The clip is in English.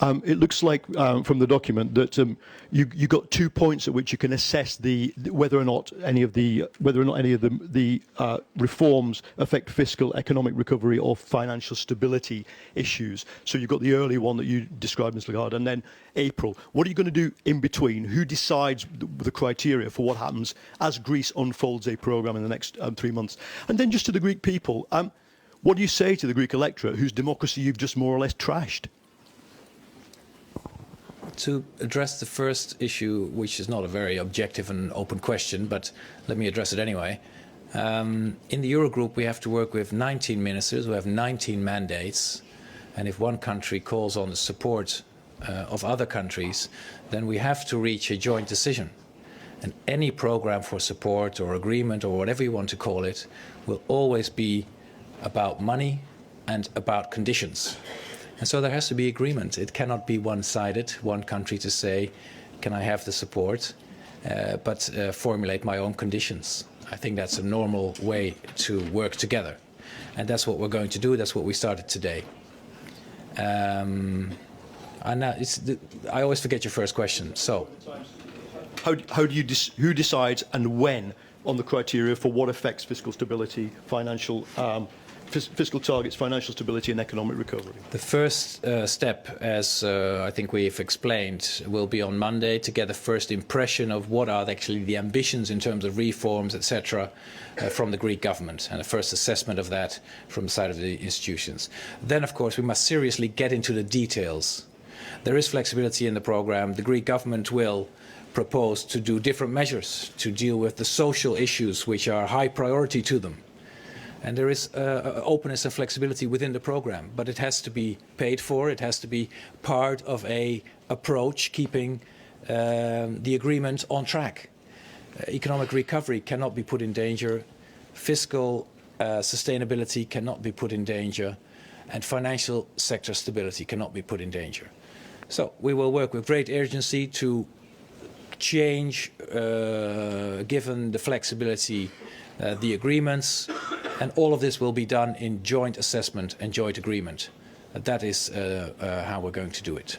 It looks like from the document that you got 2 points at which you can assess whether or not any of the reforms affect fiscal, economic recovery, or financial stability issues. So you've got the early one that you described, Ms. Lagarde, and then April. What are you going to do in between? Who decides the criteria for what happens as Greece unfolds a programme in the next 3 months? And then just to the Greek people, what do you say to the Greek electorate whose democracy you've just more or less trashed? To address the first issue, which is not a very objective and open question, but let me address it anyway. In the Eurogroup, we have to work with 19 ministers who have 19 mandates. And if one country calls on the support of other countries, then we have to reach a joint decision. And any program for support or agreement or whatever you want to call it will always be about money and about conditions. And so there has to be agreement. It cannot be one-sided, one country to say, can I have the support, but formulate my own conditions. I think that's a normal way to work together. And that's what we're going to do. That's what we started today. And now I always forget your first question. So, who decides and when on the criteria for what affects fiscal stability, fiscal targets, financial stability and economic recovery? The first step, as I think we've explained, will be on Monday to get a first impression of what are actually the ambitions in terms of reforms, etc., from the Greek government, and a first assessment of that from the side of the institutions. Then, of course, we must seriously get into the details. There is flexibility in the program. The Greek government will propose to do different measures to deal with the social issues which are high priority to them. And there is openness and flexibility within the program, but it has to be paid for. It has to be part of a approach keeping the agreement on track. Economic recovery cannot be put in danger. Fiscal sustainability cannot be put in danger. And financial sector stability cannot be put in danger. So we will work with great urgency to change, given the flexibility, the agreements. And all of this will be done in joint assessment and joint agreement. That is how we're going to do it.